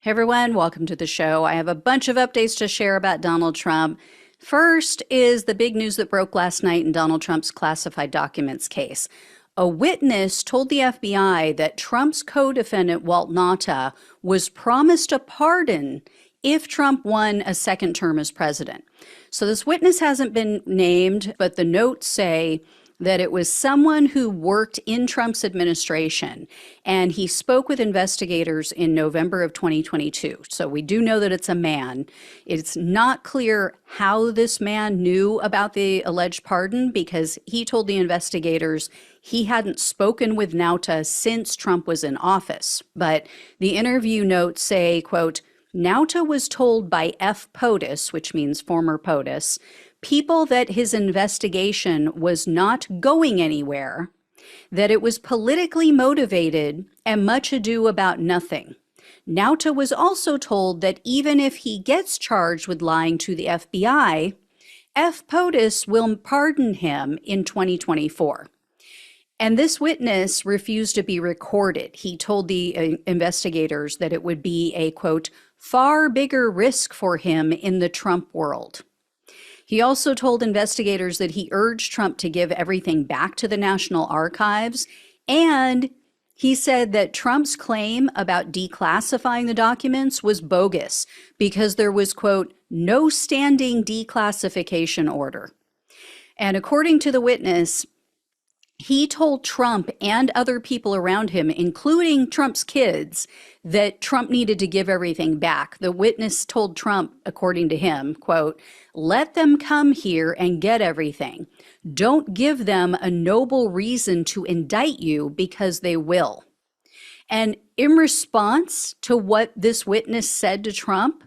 Hey everyone, welcome to the show. I have a bunch of updates to share about Donald Trump. First is the big news that broke last night in Donald Trump's classified documents case. A witness told the FBI that Trump's co-defendant, Walt Nauta, was promised a pardon if Trump won a second term as president. So this witness hasn't been named, but the notes say that it was someone who worked in Trump's administration, and he spoke with investigators in November of 2022. So we do know that it's a man. It's not clear how this man knew about the alleged pardon because he told the investigators he hadn't spoken with Nauta since Trump was in office. But the interview notes say, quote, Nauta was told by F. POTUS, which means former POTUS, people that his investigation was not going anywhere, that it was politically motivated, and much ado about nothing. Nauta was also told that even if he gets charged with lying to the FBI, F. POTUS will pardon him in 2024. And this witness refused to be recorded. He told the investigators that it would be a, quote, far bigger risk for him in the Trump world. He also told investigators that he urged Trump to give everything back to the National Archives, and he said that Trump's claim about declassifying the documents was bogus because there was, quote, no standing declassification order. And according to the witness, he told Trump and other people around him, including Trump's kids, that Trump needed to give everything back. The witness told Trump, according to him, quote, let them come here and get everything. Don't give them a noble reason to indict you because they will. And in response to what this witness said to Trump,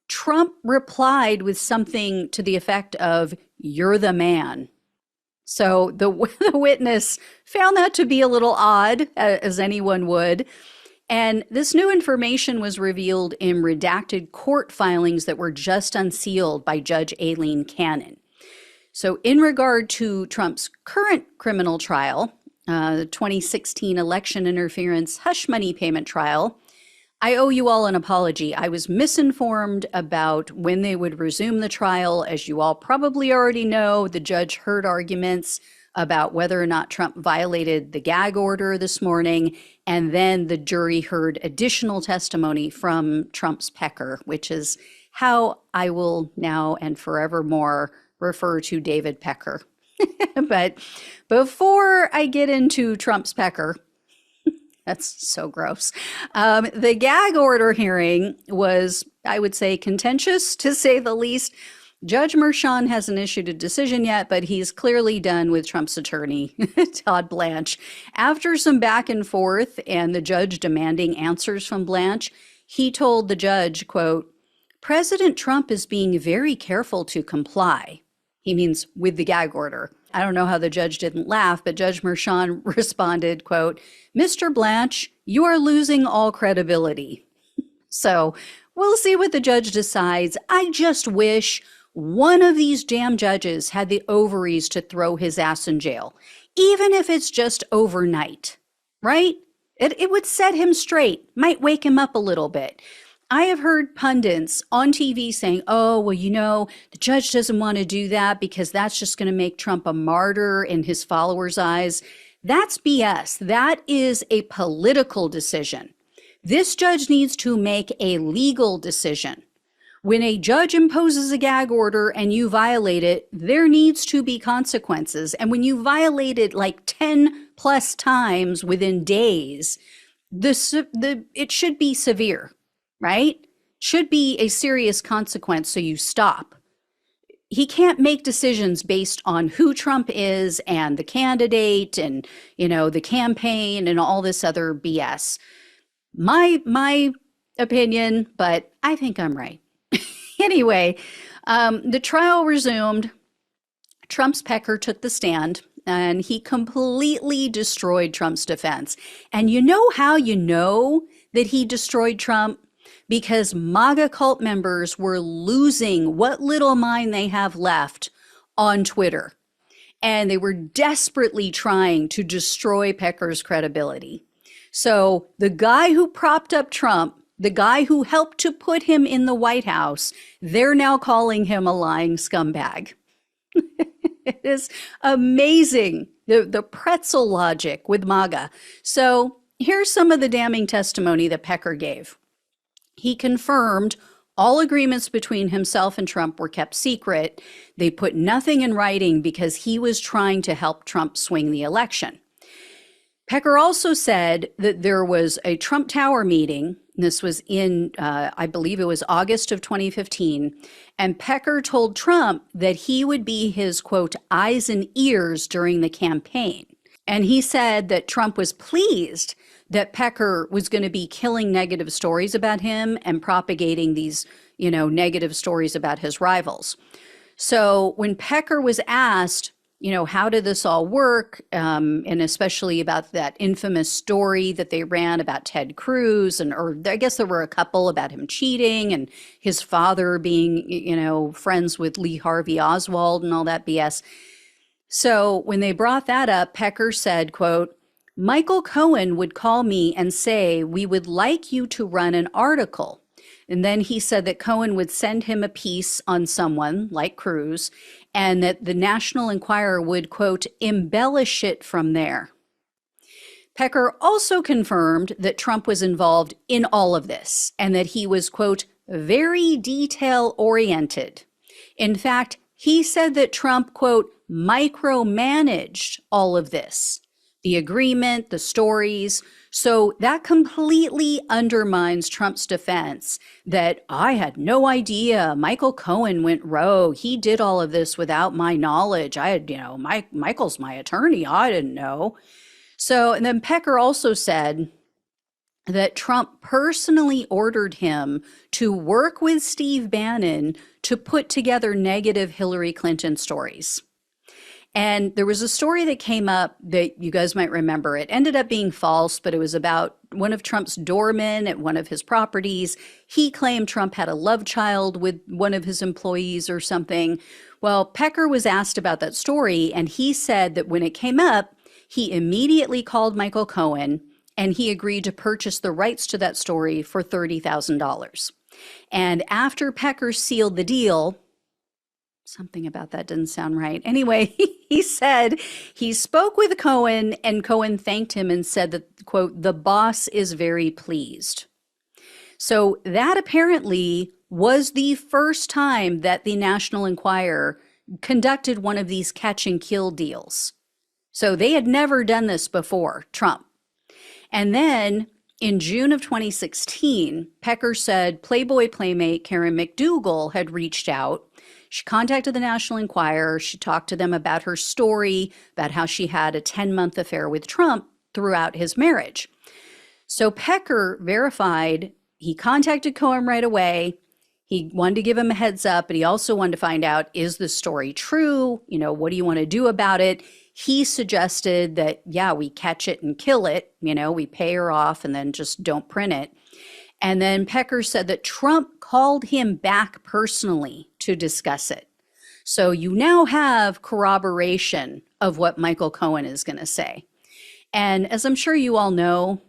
Trump replied with something to the effect of, you're the man. So the witness found that to be a little odd, as anyone would. And this new information was revealed in redacted court filings that were just unsealed by Judge Aileen Cannon. So in regard to Trump's current criminal trial, the 2016 election interference hush money payment trial, I owe you all an apology. I was misinformed about when they would resume the trial. As you all probably already know, the judge heard arguments about whether or not Trump violated the gag order this morning, and then the jury heard additional testimony from Trump's Pecker, which is how I will now and forevermore refer to David Pecker. But before I get into Trump's Pecker, that's so gross. The gag order hearing was, I would say, contentious, to say the least. Judge Merchan hasn't issued a decision yet, but he's clearly done with Trump's attorney, Todd Blanche. After some back and forth and the judge demanding answers from Blanche, he told the judge, quote, President Trump is being very careful to comply. He means with the gag order. I don't know how the judge didn't laugh, but Judge Merchan responded, quote, Mr. Blanche, you are losing all credibility. So we'll see what the judge decides. I just wish one of these damn judges had the ovaries to throw his ass in jail, even if it's just overnight, right? It would set him straight, might wake him up a little bit. I have heard pundits on TV saying, oh, well, the judge doesn't want to do that because that's just going to make Trump a martyr in his followers' eyes. That's BS. That is a political decision. This judge needs to make a legal decision. When a judge imposes a gag order and you violate it, there needs to be consequences. And when you violate it like 10 plus times within days, it should be severe. Right? Should be a serious consequence so you stop. He can't make decisions based on who Trump is and the candidate and, the campaign and all this other BS. My opinion, but I think I'm right. Anyway, the trial resumed. Trump's Pecker took the stand and he completely destroyed Trump's defense. And you know how you know that he destroyed Trump? Because MAGA cult members were losing what little mind they have left on Twitter. And they were desperately trying to destroy Pecker's credibility. So the guy who propped up Trump the guy who helped to put him in the White House, they're now calling him a lying scumbag. It is amazing, the pretzel logic with MAGA. So here's some of the damning testimony that Pecker gave. He confirmed all agreements between himself and Trump were kept secret. They put nothing in writing because he was trying to help Trump swing the election. Pecker also said that there was a Trump Tower meeting. This was in, I believe it was August of 2015. And Pecker told Trump that he would be his, quote, eyes and ears during the campaign. And he said that Trump was pleased that Pecker was going to be killing negative stories about him and propagating these, negative stories about his rivals. So when Pecker was asked, how did this all work? And especially about that infamous story that they ran about Ted Cruz, or I guess there were a couple about him cheating and his father being, friends with Lee Harvey Oswald and all that BS. So when they brought that up, Pecker said, quote, Michael Cohen would call me and say, we would like you to run an article. And then he said that Cohen would send him a piece on someone like Cruz, and that the National Enquirer would, quote, embellish it from there. Pecker also confirmed that Trump was involved in all of this and that he was, quote, very detail-oriented. In fact, he said that Trump, quote, micromanaged all of this, the agreement, the stories. So that completely undermines Trump's defense that I had no idea Michael Cohen went rogue. He did all of this without my knowledge. I had, Michael's my attorney. I didn't know. So, and then Pecker also said that Trump personally ordered him to work with Steve Bannon to put together negative Hillary Clinton stories. And there was a story that came up that you guys might remember. It ended up being false, but it was about one of Trump's doormen at one of his properties. He claimed Trump had a love child with one of his employees or something. Well, Pecker was asked about that story, and he said that when it came up, he immediately called Michael Cohen, and he agreed to purchase the rights to that story for $30,000. And after Pecker sealed the deal, something about that didn't sound right. Anyway, he said he spoke with Cohen, and Cohen thanked him and said that, quote, the boss is very pleased. So that apparently was the first time that the National Enquirer conducted one of these catch and kill deals. So they had never done this before, Trump. And then in June of 2016, Pecker said Playboy playmate Karen McDougal had reached out. She contacted the National Enquirer. She talked to them about her story, about how she had a 10-month affair with Trump throughout his marriage. So Pecker verified he contacted Cohen right away. He wanted to give him a heads up, but he also wanted to find out, is the story true? What do you want to do about it? He suggested that, yeah, we catch it and kill it. We pay her off and then just don't print it. And then Pecker said that Trump called him back personally to discuss it. So you now have corroboration of what Michael Cohen is going to say. And as I'm sure you all know,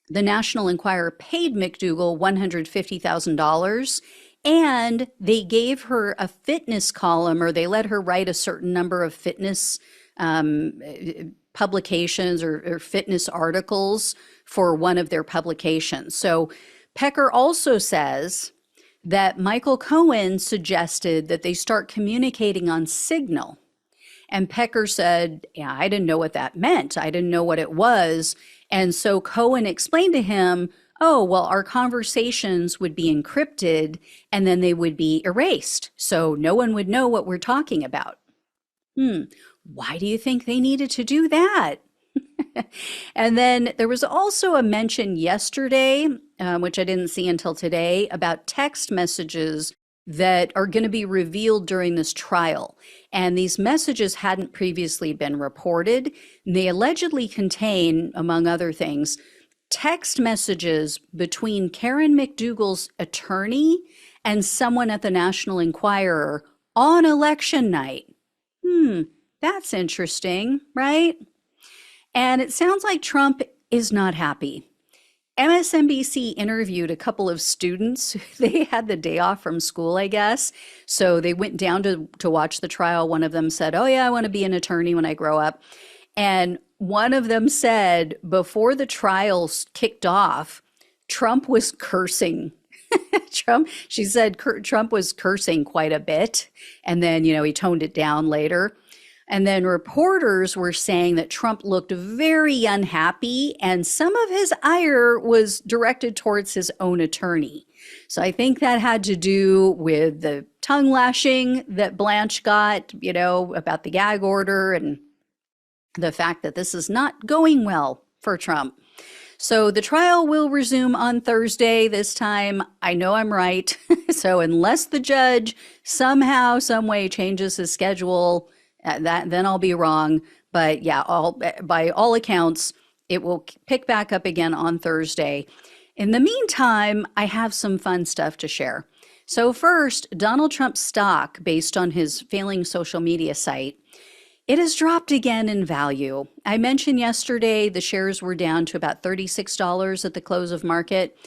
the National Enquirer paid McDougal $150,000, and they gave her a fitness column, or they let her write a certain number of fitness publications or fitness articles for one of their publications. So Pecker also says that Michael Cohen suggested that they start communicating on Signal. And Pecker said, yeah, I didn't know what that meant. I didn't know what it was. And so Cohen explained to him, oh, well, our conversations would be encrypted and then they would be erased. So no one would know what we're talking about. Why do you think they needed to do that? And then there was also a mention yesterday, which I didn't see until today, about text messages that are going to be revealed during this trial. And these messages hadn't previously been reported. They allegedly contain, among other things, text messages between Karen McDougal's attorney and someone at the National Enquirer on election night. That's interesting, right? And it sounds like Trump is not happy. MSNBC interviewed a couple of students. They had the day off from school, I guess. So they went down to watch the trial. One of them said, "Oh, yeah, I want to be an attorney when I grow up." And one of them said before the trials kicked off, Trump was cursing. She said Trump was cursing quite a bit. And then, he toned it down later. And then reporters were saying that Trump looked very unhappy and some of his ire was directed towards his own attorney. So I think that had to do with the tongue lashing that Blanche got, about the gag order and the fact that this is not going well for Trump. So the trial will resume on Thursday. This time, I know I'm right. So unless the judge somehow, some way changes his schedule, then I'll be wrong. But yeah, by all accounts, it will pick back up again on Thursday. In the meantime, I have some fun stuff to share. So first, Donald Trump's stock, based on his failing social media site, it has dropped again in value. I mentioned yesterday the shares were down to about $36 at the close of market.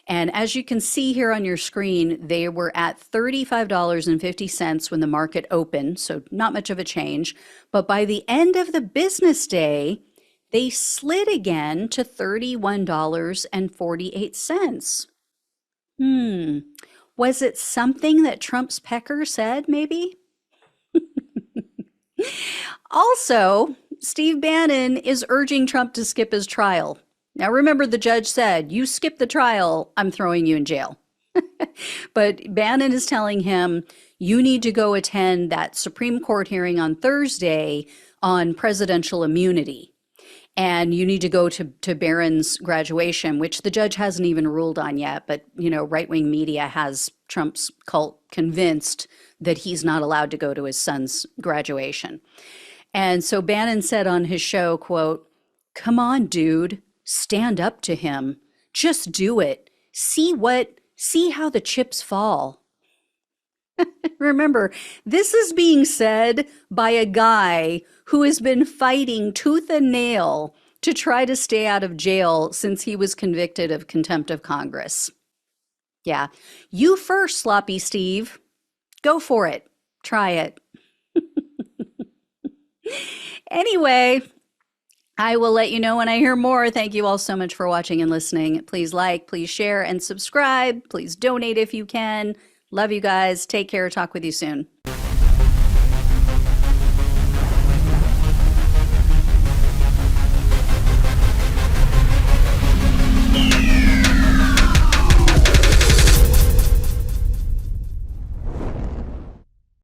And as you can see here on your screen, they were at $35.50 when the market opened, so not much of a change. But by the end of the business day, they slid again to $31.48. Was it something that Trump's Pecker said, maybe? Also, Steve Bannon is urging Trump to skip his trial. Now, remember, the judge said, "You skip the trial, I'm throwing you in jail." But Bannon is telling him, "You need to go attend that Supreme Court hearing on Thursday on presidential immunity. And you need to go to Barron's graduation," which the judge hasn't even ruled on yet. But, right-wing media has Trump's cult convinced that he's not allowed to go to his son's graduation. And so Bannon said on his show, quote, "Come on, dude, stand up to him. Just do it. See how the chips fall." Remember, this is being said by a guy who has been fighting tooth and nail to try to stay out of jail since he was convicted of contempt of Congress. Yeah, you first, Sloppy Steve. Go for it. Try it. Anyway, I will let you know when I hear more. Thank you all so much for watching and listening. Please like, please share, and subscribe. Please donate if you can. Love you guys. Take care. Talk with you soon.